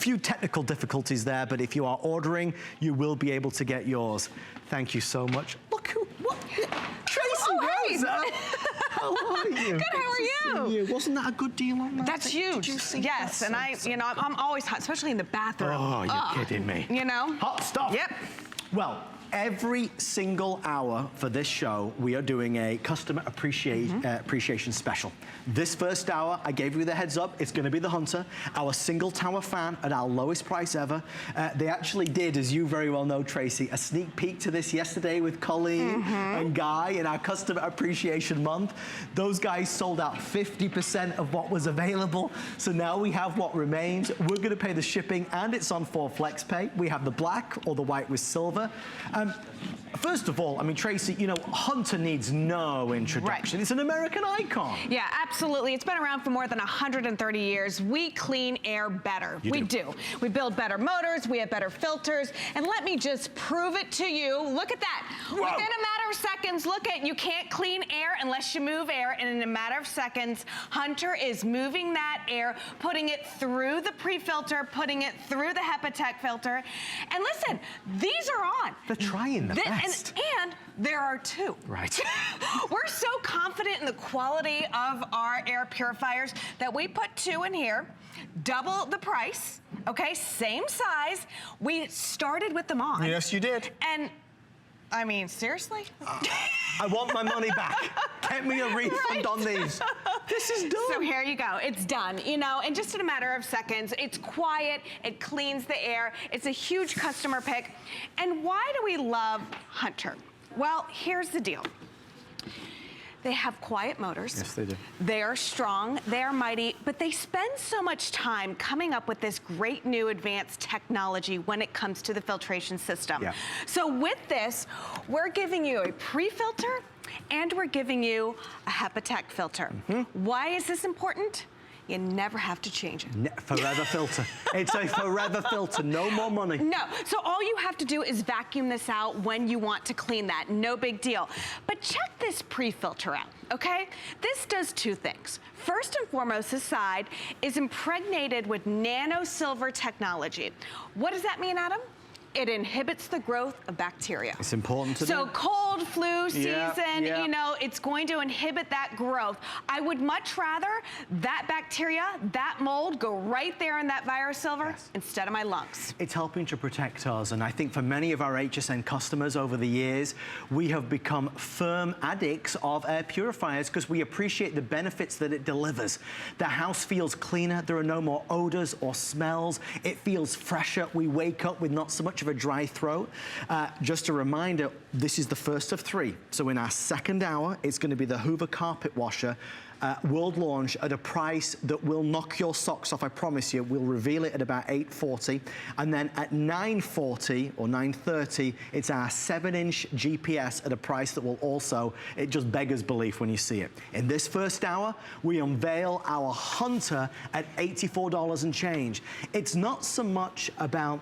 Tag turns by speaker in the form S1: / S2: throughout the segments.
S1: few technical difficulties there, but if you are ordering, you will be able to get yours. Thank you so much. Look who, what? Tracy Rosa. How are you?
S2: Good, how are you?
S1: Wasn't that a good deal on that?
S2: That's huge.
S1: Did you see
S2: yes,
S1: that?
S2: And you know, I'm always hot, especially in the bathroom.
S1: Oh, you're kidding me.
S2: You know?
S1: Hot stuff.
S2: Yep.
S1: Well, every single hour for this show, we are doing a customer appreciation special. This first hour, I gave you the heads up, it's gonna be the Hunter, our single tower fan at our lowest price ever. They actually did, as you very well know, Tracy, a sneak peek to this yesterday with Colleen and Guy in our customer appreciation month. Those guys sold out 50% of what was available. So now we have what remains. We're gonna pay the shipping and it's on 4 flex pay. We have the black or the white with silver. First of all, I mean, Tracy, you know, Hunter needs no introduction. Right. It's an American icon.
S2: Yeah, absolutely. It's been around for more than 130 years. We clean air better. We do. We build better motors. We have better filters. And let me just prove it to you. Look at that. Whoa. Within a matter of seconds, look at, you can't clean air unless you move air. And in a matter of seconds, Hunter is moving that air, putting it through the pre-filter, putting it through the HEPAtech filter. And listen, these are on.
S1: They're trying the best.
S2: And there are 2.
S1: Right.
S2: We're so confident in the quality of our air purifiers that we put 2 in here, double the price, okay, same size. We started with them on.
S1: Yes, you did.
S2: And I mean, seriously?
S1: I want my money back. Get me a refund on these. This is done.
S2: So here you go. It's done. You know, in just in a matter of seconds. It's quiet. It cleans the air. It's a huge customer pick. And why do we love Hunter? Well, here's the deal. They have quiet motors.
S1: Yes, they do.
S2: They are strong, they are mighty, but they spend so much time coming up with this great new advanced technology when it comes to the filtration system. Yeah. So with this, we're giving you a pre-filter and we're giving you a HEPAtech filter. Why is this important? You never have to change it.
S1: Forever filter. It's a forever filter, no more money.
S2: No, so all you have to do is vacuum this out when you want to clean that, no big deal. But check this pre-filter out, okay? This does 2 things. First and foremost, this side is impregnated with nano-silver technology. What does that mean, Adam? It inhibits the growth of bacteria.
S1: It's important to do.
S2: So cold, flu season, you know, it's going to inhibit that growth. I would much rather that bacteria, that mold, go right there in that ViroSilver instead of my lungs.
S1: It's helping to protect us, and I think for many of our HSN customers over the years, we have become firm addicts of air purifiers because we appreciate the benefits that it delivers. The house feels cleaner, there are no more odors or smells, it feels fresher, we wake up with not so much of a dry throat. Just a reminder, this is the first of 3. So in our second hour, it's going to be the Hoover carpet washer. World launch at a price that will knock your socks off, I promise you. We'll reveal it at about $840. And then at $940 or $930, it's our 7-inch GPS at a price that will also, it just beggars belief when you see it. In this first hour, we unveil our Hunter at $84 and change. It's not so much about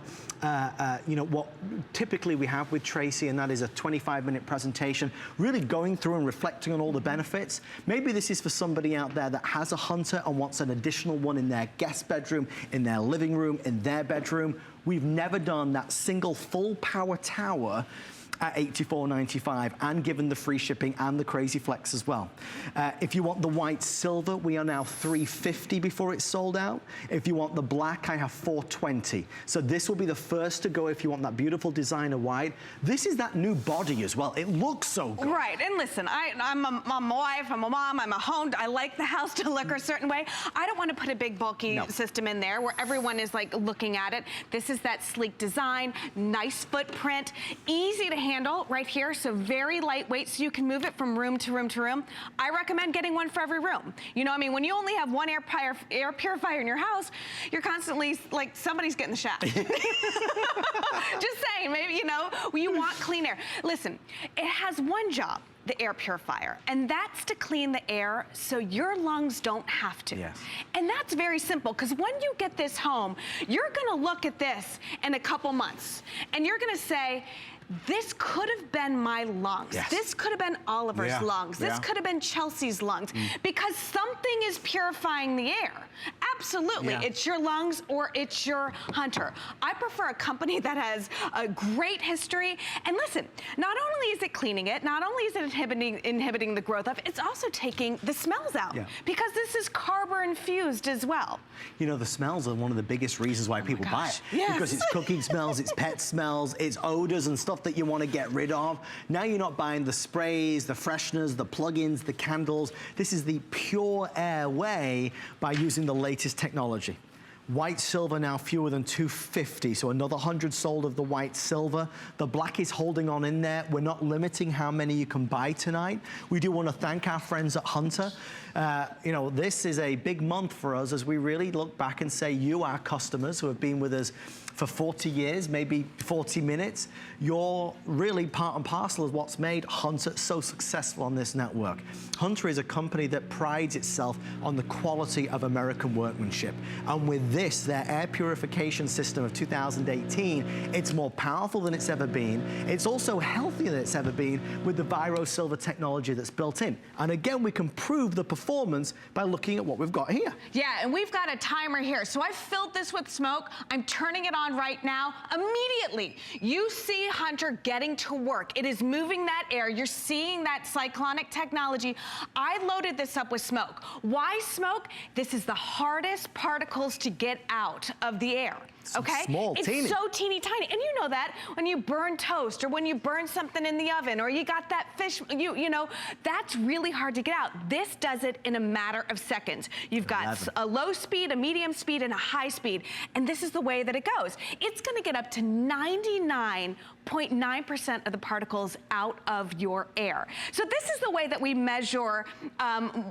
S1: you know, what typically we have with Tracy, and that is a 25-minute presentation, really going through and reflecting on all the benefits. Maybe this is for somebody out there that has a Hunter and wants an additional one in their guest bedroom, in their living room, in their bedroom. We've never done that single full power tower at $84.95 and given the free shipping and the crazy flex as well. If you want the white silver, we are now $350 before it's sold out. If you want the black, I have $420. So this will be the first to go if you want that beautiful designer white. This is that new body as well. It looks so good.
S2: Right, and listen, I'm a wife, I'm a mom, I'm a home, I like the house to look a certain way. I don't want to put a big bulky system in there where everyone is like looking at it. This is that sleek design, nice footprint, easy to handle right here, so very lightweight, so you can move it from room to room to room. I recommend getting one for every room. You know, I mean, when you only have one air purifier in your house, you're constantly like, somebody's getting the shot. Just saying, maybe, you know, you want clean air. Listen, it has one job, the air purifier, and that's to clean the air so your lungs don't have to. Yes. And that's very simple, because when you get this home, you're gonna look at this in a couple months, and you're gonna say, this could have been my lungs. Yes. This could have been Oliver's lungs. This could have been Chelsea's lungs. Because something is purifying the air. Absolutely.
S1: Yeah.
S2: It's your lungs or it's your Hunter. I prefer a company that has a great history. And listen, not only is it cleaning it, not only is it inhibiting the growth of, it's also taking the smells out.
S1: Yeah.
S2: Because this is carbon infused as well.
S1: You know, the smells are one of the biggest reasons why people buy it.
S2: Yes.
S1: Because it's cooking smells, it's pet smells, it's odors and stuff that you want to get rid of. Now you're not buying the sprays, the fresheners, the plug-ins, the candles. This is the pure air way by using the latest technology. White silver now fewer than 250, so another 100 sold of the white silver. The black is holding on in there. We're not limiting how many you can buy tonight. We do want to thank our friends at Hunter. You know, this is a big month for us as we really look back and say, you, our customers who have been with us for 40 years, maybe 40 minutes, you're really part and parcel of what's made Hunter so successful on this network. Hunter is a company that prides itself on the quality of American workmanship. And with this, their air purification system of 2018, it's more powerful than it's ever been. It's also healthier than it's ever been with the ViroSilver technology that's built in. And again, we can prove the performance by looking at what we've got here.
S2: Yeah, and we've got a timer here. So I filled this with smoke. I'm turning it on right now. Immediately, you see Hunter getting to work. It is moving that air. You're seeing that cyclonic technology. I loaded this up with smoke. Why smoke? This is the hardest particles to get out of the air. Okay?
S1: Small,
S2: it's
S1: teeny.
S2: so teeny tiny. And you know that when you burn toast or when you burn something in the oven or you got that fish, you know, that's really hard to get out. This does it in a matter of seconds. You've got a low speed, a medium speed, and a high speed. And this is the way that it goes. It's going to get up to 99.9% of the particles out of your air. So this is the way that we measure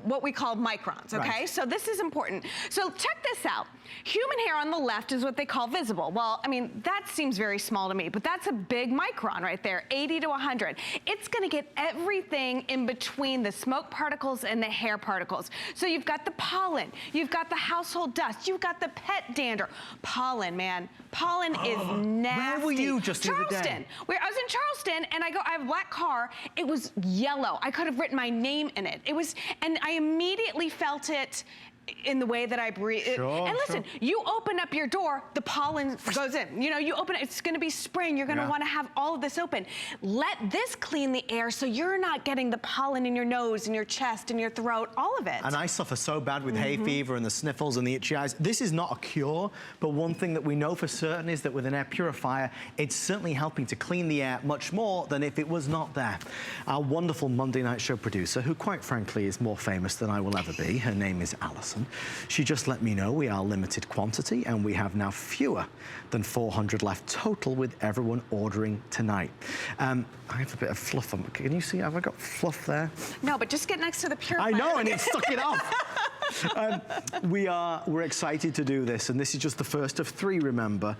S2: what we call microns, okay?
S1: Right.
S2: So this is important. So check this out. Human hair on the left is what they call visible. Well, I mean, that seems very small to me, but that's a big micron right there, 80 to 100. It's going to get everything in between the smoke particles and the hair particles. So you've got the pollen, you've got the household dust, you've got the pet dander. Pollen, man. Pollen is nasty.
S1: Where were you just the other day?
S2: Charleston. I was in Charleston, and I have a black car. It was yellow. I could have written my name in it. It was, and I immediately felt it in the way that I breathe.
S1: Sure,
S2: and listen, you open up your door, the pollen goes in. You know, you open it, it's gonna be spring. You're gonna wanna have all of this open. Let this clean the air so you're not getting the pollen in your nose and your chest and your throat, all of it.
S1: And I suffer so bad with hay fever and the sniffles and the itchy eyes. This is not a cure, but one thing that we know for certain is that with an air purifier, it's certainly helping to clean the air much more than if it was not there. Our wonderful Monday Night Show producer, who quite frankly is more famous than I will ever be, her name is Alison. She just let me know we are limited quantity and we have now fewer than 400 left total with everyone ordering tonight. I have a bit of fluff on. Can you see? Have I got fluff there?
S2: No, but just get next to the purifier.
S1: I know, and it stuck it off. We're excited to do this, and this is just the first of 3, remember.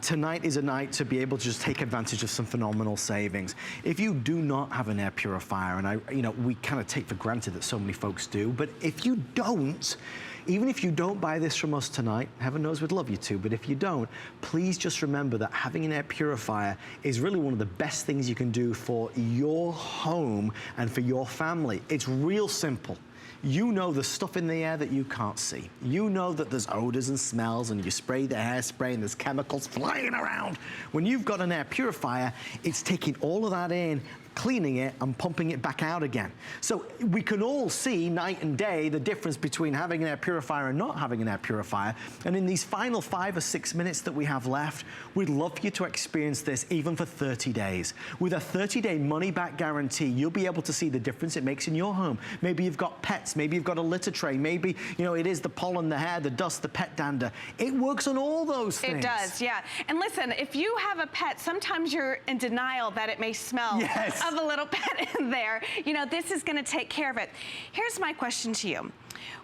S1: Tonight is a night to be able to just take advantage of some phenomenal savings. If you do not have an air purifier, and we kind of take for granted that so many folks do, but if you don't, even if you don't buy this from us tonight, heaven knows we'd love you to, but if you don't, please just remember that having an air purifier is really one of the best things you can do for your home and for your family. It's real simple. You know the stuff in the air that you can't see. You know that there's odors and smells and you spray the hairspray and there's chemicals flying around. When you've got an air purifier, it's taking all of that in, cleaning it and pumping it back out again. So we can all see night and day the difference between having an air purifier and not having an air purifier. And in these final 5 or 6 minutes that we have left, we'd love for you to experience this even for 30 days. With a 30-day money-back guarantee, you'll be able to see the difference it makes in your home. Maybe you've got pets, maybe you've got a litter tray, maybe it is the pollen, the hair, the dust, the pet dander. It works on all those things.
S2: It does, yeah. And listen, if you have a pet, sometimes you're in denial that it may smell.
S1: Yes.
S2: Of a little pet in there. This is gonna take care of it. Here's my question to you.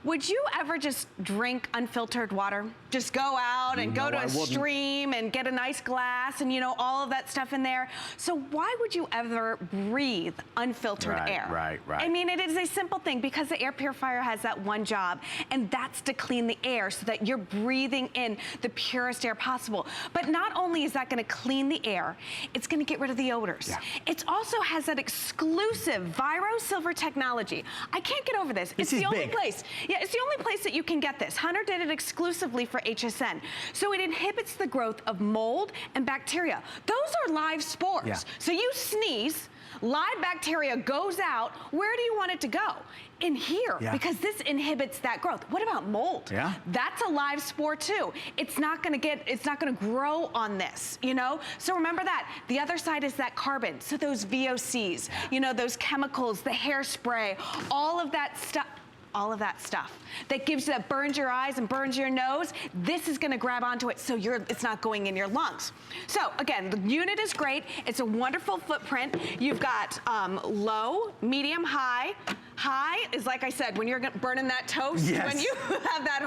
S2: Would you ever just drink unfiltered water? Just go out and go to a stream and get a nice glass and all of that stuff in there. So why would you ever breathe unfiltered air?
S1: Right.
S2: I mean, it is a simple thing because the air purifier has that one job, and that's to clean the air so that you're breathing in the purest air possible. But not only is that gonna clean the air, it's gonna get rid of the odors. Yeah. It also has that exclusive ViroSilver technology. I can't get over this. It's the only place Yeah, it's the only place that you can get this. Hunter did it exclusively for HSN. So it inhibits the growth of mold and bacteria. Those are live spores.
S1: Yeah.
S2: So you sneeze, live bacteria goes out. Where do you want it to go? In here, because this inhibits that growth. What about mold?
S1: Yeah.
S2: That's a live spore too. It's not gonna grow on this, you know? So remember that. The other side is that carbon. So those VOCs, you know, those chemicals, the hairspray, all of that stuff that gives you, that burns your eyes and burns your nose, this is gonna grab onto it so it's not going in your lungs. So again, the unit is great. It's a wonderful footprint. You've got low, medium, high. High is, like I said, when you're burning that toast, when you have that,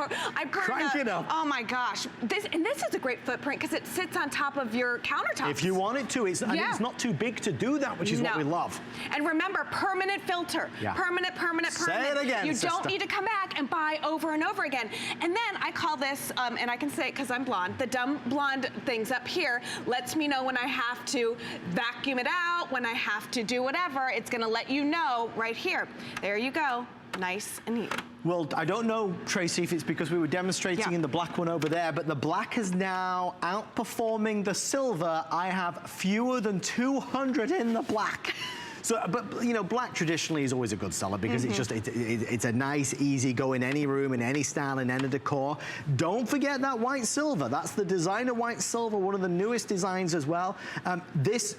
S1: Crank it up.
S2: Oh my gosh. This is a great footprint because it sits on top of your countertops.
S1: If you want it to, it's not too big to do that, which is what we love.
S2: And remember, permanent filter. Permanent, permanent, permanent.
S1: Say it again,
S2: You don't need to come back and buy over and over again. And then I call this, and I can say it because I'm blonde, the dumb blonde things up here lets me know when I have to vacuum it out, when I have to do whatever. It's gonna let you know right here. There you go, nice and neat.
S1: Well, I don't know, Tracy, if it's because we were demonstrating in the black one over there, but the black is now outperforming the silver. I have fewer than 200 in the black. So, but you know, black traditionally is always a good seller because it's just, it's a nice, easy go in any room, in any style, in any decor. Don't forget that white silver. That's the designer white silver, one of the newest designs as well. This,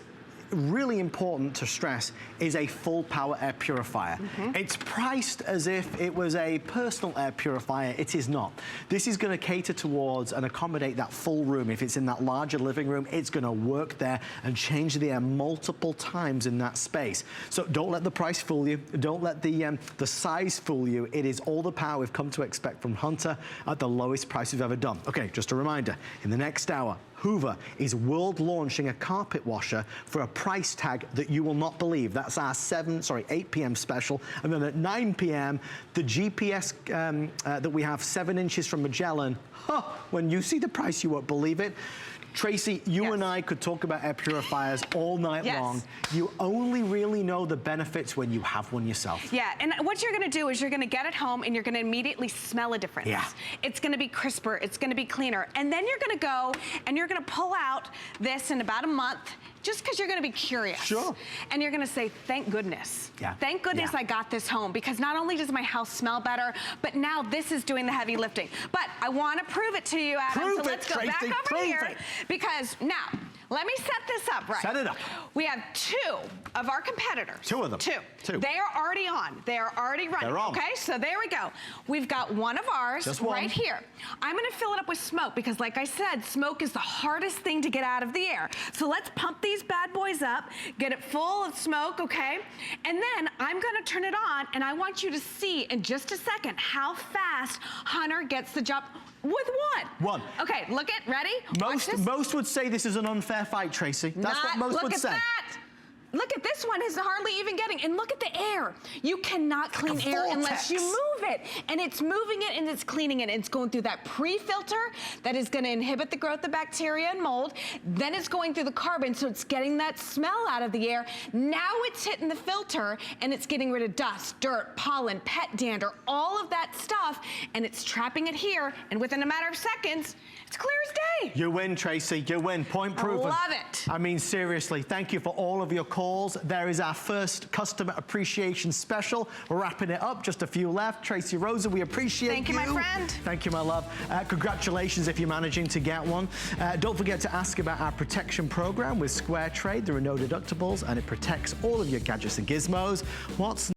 S1: really important to stress, is a full power air purifier. It's priced as if it was a personal air purifier. It is not. This is going to cater towards and accommodate that full room. If it's in that larger living room, it's going to work there and change the air multiple times in that space. So don't let the price fool you. Don't let the size fool you. It is all the power we've come to expect from Hunter at the lowest price we've ever done. Okay, just a reminder, in the next hour, Hoover is world launching a carpet washer for a price tag that you will not believe. That's our 8 p.m. special. And then at 9 p.m., the GPS that we have 7 inches from Magellan. When you see the price, you won't believe it. Tracy, you and I could talk about air purifiers all night long. You only really know the benefits when you have one yourself. Yeah, and what you're gonna do is you're gonna get it home and you're gonna immediately smell a difference. Yeah. It's gonna be crisper, it's gonna be cleaner. And then you're gonna go and you're gonna pull out this in about a month, just because you're gonna be curious. Sure. And you're gonna say, thank goodness. Yeah. Thank goodness I got this home, because not only does my house smell better, but now this is doing the heavy lifting. But I wanna prove it to you, Adam, so let's go back over here. Because now, let me set this up right. Set it up. We have 2 of our competitors. 2 of them. 2. They are already on. They are already running. They're on. Okay, so there we go. We've got one of ours right here. I'm gonna fill it up with smoke because, like I said, smoke is the hardest thing to get out of the air. So let's pump these bad boys up, get it full of smoke, okay? And then I'm gonna turn it on, and I want you to see in just a second how fast Hunter gets the job. With one. Okay, look it, ready? Most would say this is an unfair fight, Tracy. That's what most would say. Look at that. Look at this one is hardly even getting, and look at the air. You cannot clean air unless you move it. And it's moving it and it's cleaning it. It's going through that pre-filter that is gonna inhibit the growth of bacteria and mold. Then it's going through the carbon, so it's getting that smell out of the air. Now it's hitting the filter and it's getting rid of dust, dirt, pollen, pet dander, all of that stuff, and it's trapping it here, and within a matter of seconds, it's clear as day. You win, Tracy, you win. Point proven. I love it. I mean, seriously, thank you for all of your calls. There is our first customer appreciation special. We're wrapping it up, just a few left. Tracy Rosa, we appreciate you. Thank you, my friend. Thank you, my love. Congratulations if you're managing to get one. Don't forget to ask about our protection program with SquareTrade. There are no deductibles and it protects all of your gadgets and gizmos. What's